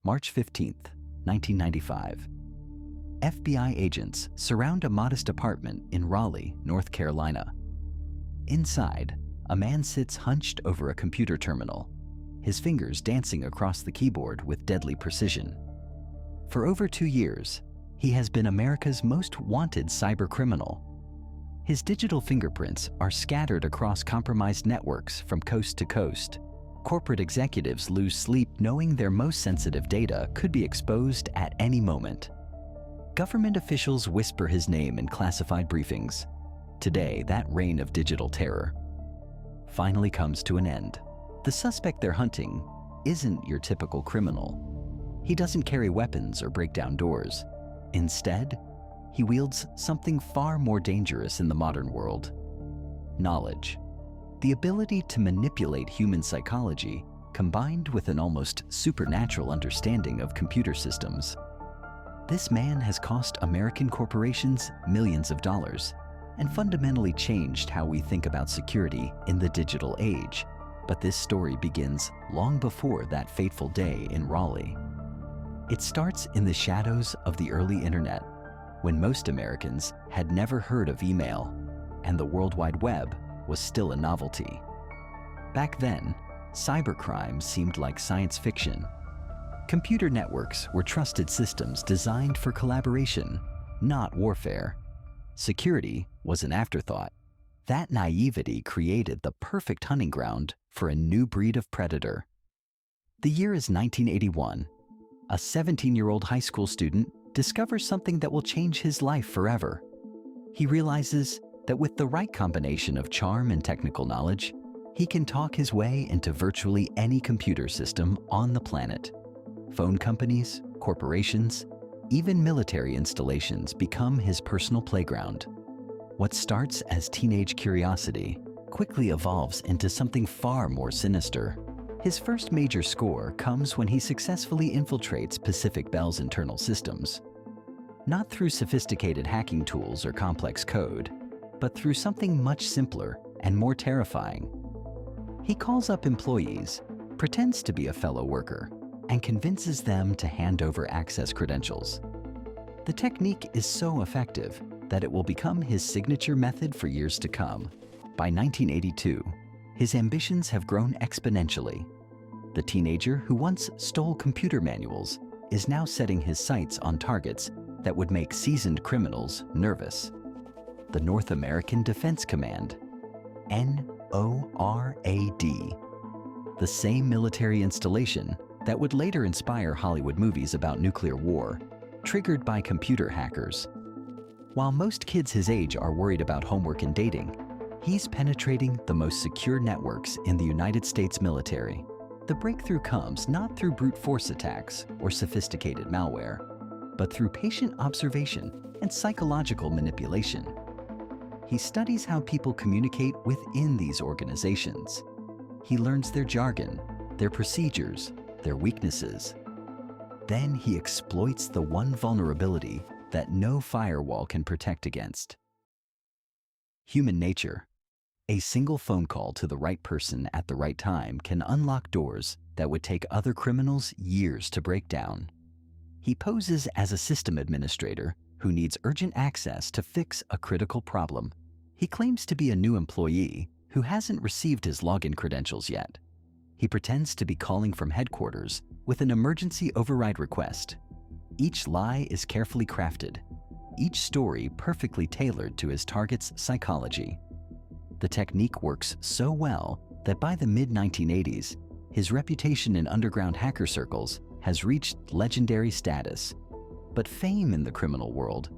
March 15, 1995. FBI agents surround a modest apartment in Raleigh, North Carolina. Inside, a man sits hunched over a computer terminal, his fingers dancing across the keyboard with deadly precision. For over 2 years, he has been America's most wanted cybercriminal. His digital fingerprints are scattered across compromised networks from coast to coast. Corporate executives lose sleep knowing their most sensitive data could be exposed at any moment. Government officials whisper his name in classified briefings. Today, that reign of digital terror finally comes to an end. The suspect they're hunting isn't your typical criminal. He doesn't carry weapons or break down doors. Instead, he wields something far more dangerous in the modern world: knowledge. The ability to manipulate human psychology combined with an almost supernatural understanding of computer systems. This man has cost American corporations millions of dollars and fundamentally changed how we think about security in the digital age. But this story begins long before that fateful day in Raleigh. It starts in the shadows of the early internet, when most Americans had never heard of email and the World Wide Web was still a novelty. Back then, cybercrime seemed like science fiction. Computer networks were trusted systems designed for collaboration, not warfare. Security was an afterthought. That naivety created the perfect hunting ground for a new breed of predator. The year is 1981. A 17-year-old high school student discovers something that will change his life forever. He realizes that with the right combination of charm and technical knowledge, he can talk his way into virtually any computer system on the planet. Phone companies, corporations, even military installations become his personal playground. What starts as teenage curiosity quickly evolves into something far more sinister. His first major score comes when he successfully infiltrates Pacific Bell's internal systems. Not through sophisticated hacking tools or complex code, but through something much simpler and more terrifying. He calls up employees, pretends to be a fellow worker, and convinces them to hand over access credentials. The technique is so effective that it will become his signature method for years to come. By 1982, his ambitions have grown exponentially. The teenager who once stole computer manuals is now setting his sights on targets that would make seasoned criminals nervous. The North American Defense Command, NORAD, the same military installation that would later inspire Hollywood movies about nuclear war, triggered by computer hackers. While most kids his age are worried about homework and dating, he's penetrating the most secure networks in the United States military. The breakthrough comes not through brute force attacks or sophisticated malware, but through patient observation and psychological manipulation. He studies how people communicate within these organizations. He learns their jargon, their procedures, their weaknesses. Then he exploits the one vulnerability that no firewall can protect against: human nature. A single phone call to the right person at the right time can unlock doors that would take other criminals years to break down. He poses as a system administrator who needs urgent access to fix a critical problem. He claims to be a new employee who hasn't received his login credentials yet. He pretends to be calling from headquarters with an emergency override request. Each lie is carefully crafted, each story perfectly tailored to his target's psychology. The technique works so well that by the mid-1980s, his reputation in underground hacker circles has reached legendary status. But fame in the criminal world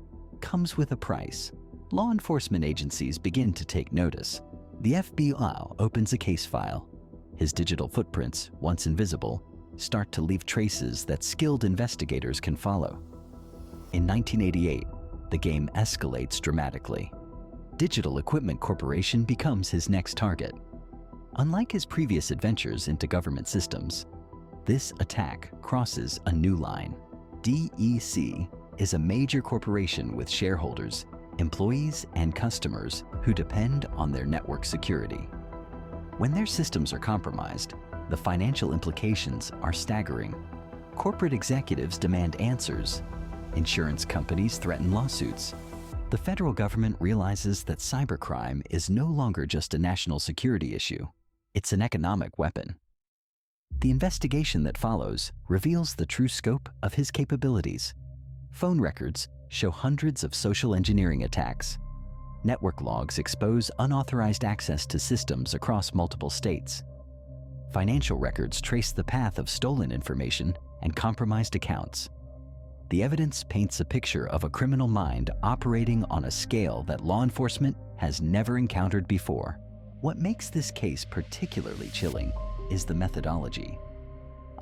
comes with a price. Law enforcement agencies begin to take notice. The FBI opens a case file. His digital footprints, once invisible, start to leave traces that skilled investigators can follow. In 1988, the game escalates dramatically. Digital Equipment Corporation becomes his next target. Unlike his previous adventures into government systems, this attack crosses a new line. DEC is a major corporation with shareholders, employees, and customers who depend on their network security. When their systems are compromised, the financial implications are staggering. Corporate executives demand answers. Insurance companies threaten lawsuits. The federal government realizes that cybercrime is no longer just a national security issue. It's an economic weapon. The investigation that follows reveals the true scope of his capabilities. Phone records show hundreds of social engineering attacks. Network logs expose unauthorized access to systems across multiple states. Financial records trace the path of stolen information and compromised accounts. The evidence paints a picture of a criminal mind operating on a scale that law enforcement has never encountered before. What makes this case particularly chilling is the methodology.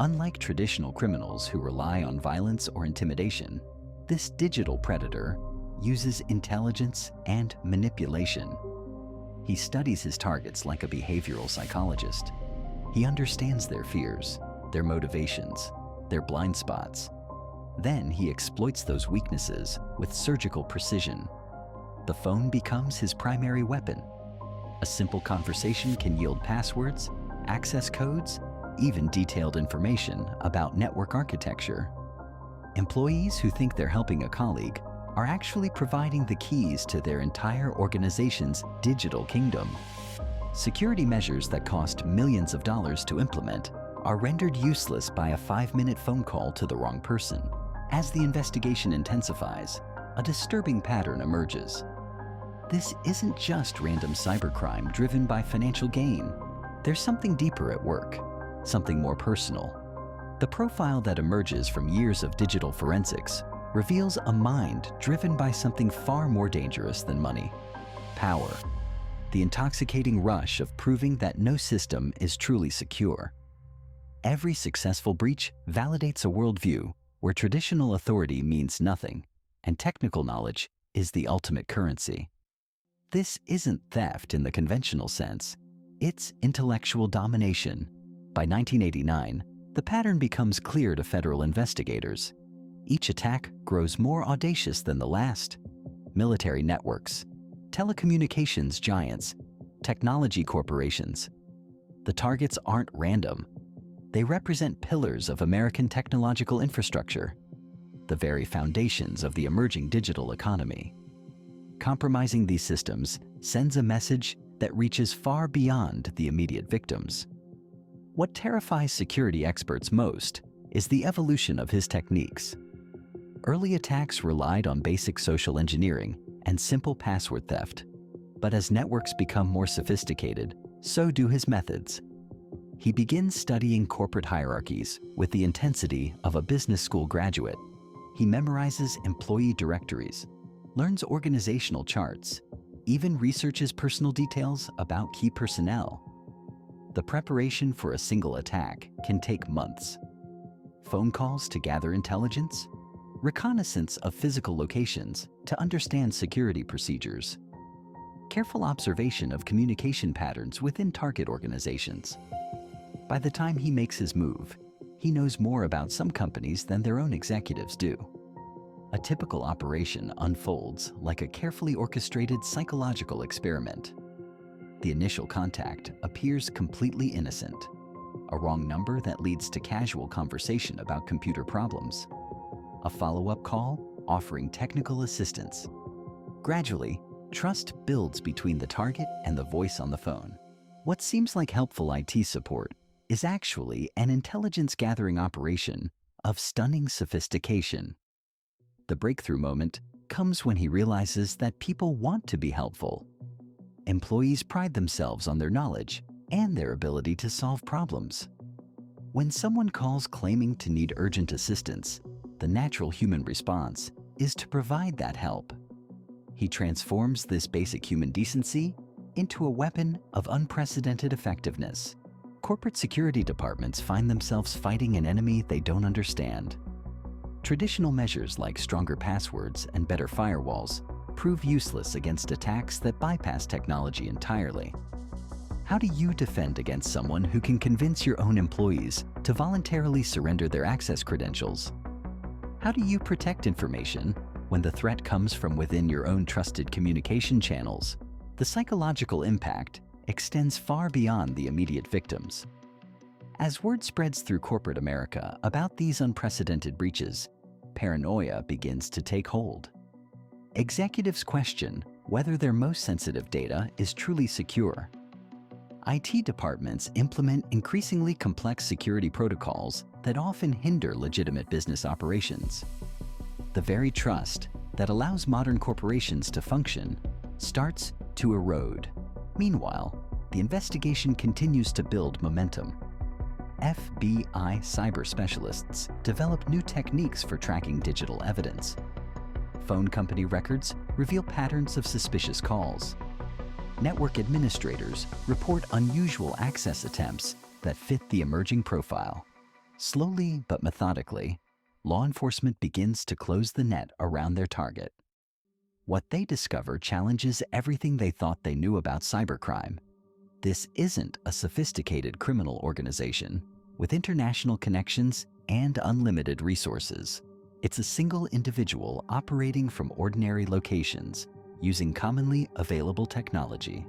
Unlike traditional criminals who rely on violence or intimidation, this digital predator uses intelligence and manipulation. He studies his targets like a behavioral psychologist. He understands their fears, their motivations, their blind spots. Then he exploits those weaknesses with surgical precision. The phone becomes his primary weapon. A simple conversation can yield passwords, access codes, even detailed information about network architecture. Employees who think they're helping a colleague are actually providing the keys to their entire organization's digital kingdom. Security measures that cost millions of dollars to implement are rendered useless by a 5-minute phone call to the wrong person. As the investigation intensifies, a disturbing pattern emerges. This isn't just random cybercrime driven by financial gain. There's something deeper at work, something more personal. The profile that emerges from years of digital forensics reveals a mind driven by something far more dangerous than money: power. The intoxicating rush of proving that no system is truly secure. Every successful breach validates a worldview where traditional authority means nothing, and technical knowledge is the ultimate currency. This isn't theft in the conventional sense. It's intellectual domination. By 1989, the pattern becomes clear to federal investigators. Each attack grows more audacious than the last. Military networks, telecommunications giants, technology corporations. The targets aren't random. They represent pillars of American technological infrastructure, the very foundations of the emerging digital economy. Compromising these systems sends a message that reaches far beyond the immediate victims. What terrifies security experts most is the evolution of his techniques. Early attacks relied on basic social engineering and simple password theft. But as networks become more sophisticated, so do his methods. He begins studying corporate hierarchies with the intensity of a business school graduate. He memorizes employee directories, learns organizational charts, even researches personal details about key personnel. The preparation for a single attack can take months. Phone calls to gather intelligence, reconnaissance of physical locations to understand security procedures, careful observation of communication patterns within target organizations. By the time he makes his move, he knows more about some companies than their own executives do. A typical operation unfolds like a carefully orchestrated psychological experiment. The initial contact appears completely innocent. A wrong number that leads to casual conversation about computer problems. A follow-up call offering technical assistance. Gradually, trust builds between the target and the voice on the phone. What seems like helpful IT support is actually an intelligence-gathering operation of stunning sophistication. The breakthrough moment comes when he realizes that people want to be helpful. Employees pride themselves on their knowledge and their ability to solve problems. When someone calls claiming to need urgent assistance, the natural human response is to provide that help. He transforms this basic human decency into a weapon of unprecedented effectiveness. Corporate security departments find themselves fighting an enemy they don't understand. Traditional measures like stronger passwords and better firewalls prove useless against attacks that bypass technology entirely. How do you defend against someone who can convince your own employees to voluntarily surrender their access credentials? How do you protect information when the threat comes from within your own trusted communication channels? The psychological impact extends far beyond the immediate victims. As word spreads through corporate America about these unprecedented breaches, paranoia begins to take hold. Executives question whether their most sensitive data is truly secure. IT departments implement increasingly complex security protocols that often hinder legitimate business operations. The very trust that allows modern corporations to function starts to erode. Meanwhile, the investigation continues to build momentum. FBI cyber specialists develop new techniques for tracking digital evidence. Phone company records reveal patterns of suspicious calls. Network administrators report unusual access attempts that fit the emerging profile. Slowly but methodically, law enforcement begins to close the net around their target. What they discover challenges everything they thought they knew about cybercrime. This isn't a sophisticated criminal organization with international connections and unlimited resources. It's a single individual operating from ordinary locations using commonly available technology.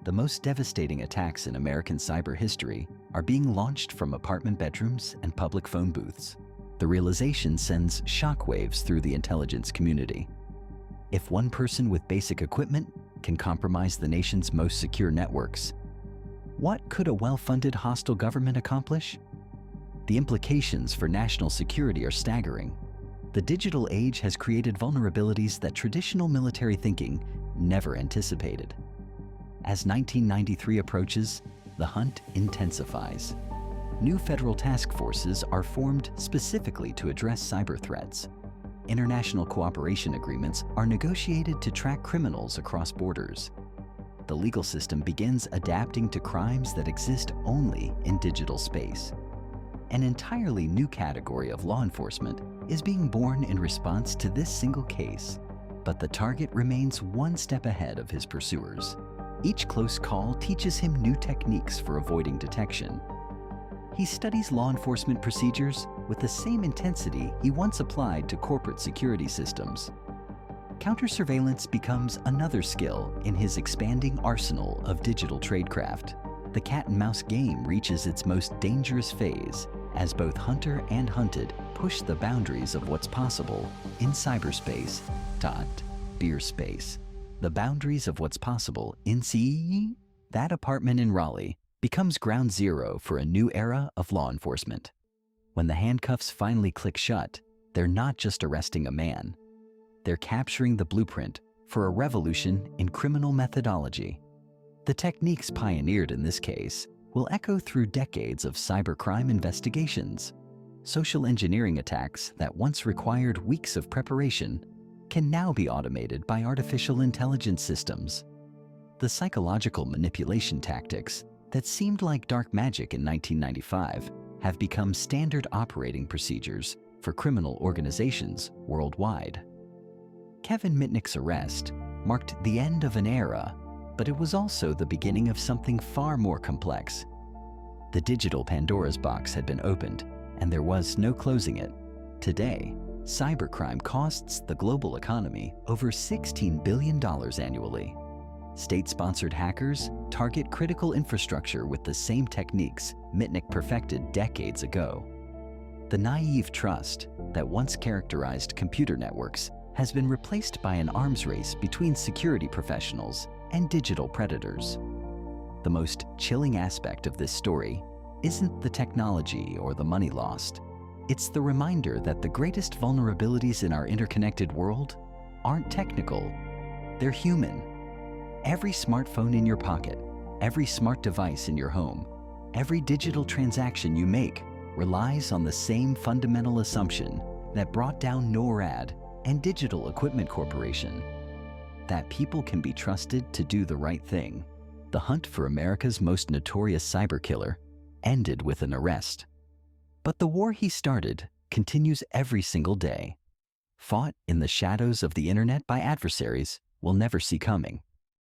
The most devastating attacks in American cyber history are being launched from apartment bedrooms and public phone booths. The realization sends shockwaves through the intelligence community. If one person with basic equipment can compromise the nation's most secure networks, what could a well-funded hostile government accomplish? The implications for national security are staggering. The digital age has created vulnerabilities that traditional military thinking never anticipated. As 1993 approaches, the hunt intensifies. New federal task forces are formed specifically to address cyber threats. International cooperation agreements are negotiated to track criminals across borders. The legal system begins adapting to crimes that exist only in digital space. An entirely new category of law enforcement is being born in response to this single case, but the target remains one step ahead of his pursuers. Each close call teaches him new techniques for avoiding detection. He studies law enforcement procedures with the same intensity he once applied to corporate security systems. Counter-surveillance becomes another skill in his expanding arsenal of digital tradecraft. The cat-and-mouse game reaches its most dangerous phase as both hunter and hunted push the boundaries of what's possible in cyberspace. Beer space. The boundaries of what's possible in that apartment in Raleigh becomes ground zero for a new era of law enforcement. When the handcuffs finally click shut, they're not just arresting a man. They're capturing the blueprint for a revolution in criminal methodology. The techniques pioneered in this case will echo through decades of cybercrime investigations. Social engineering attacks that once required weeks of preparation can now be automated by artificial intelligence systems. The psychological manipulation tactics that seemed like dark magic in 1995 have become standard operating procedures for criminal organizations worldwide. Kevin Mitnick's arrest marked the end of an era, but it was also the beginning of something far more complex. The digital Pandora's box had been opened, and there was no closing it. Today, cybercrime costs the global economy over $16 billion annually. State-sponsored hackers target critical infrastructure with the same techniques Mitnick perfected decades ago. The naive trust that once characterized computer networks has been replaced by an arms race between security professionals and digital predators. The most chilling aspect of this story isn't the technology or the money lost. It's the reminder that the greatest vulnerabilities in our interconnected world aren't technical, they're human. Every smartphone in your pocket, every smart device in your home, every digital transaction you make relies on the same fundamental assumption that brought down NORAD and Digital Equipment Corporation: that people can be trusted to do the right thing. The hunt for America's most notorious cyber killer ended with an arrest. But the war he started continues every single day, fought in the shadows of the internet by adversaries we'll never see coming.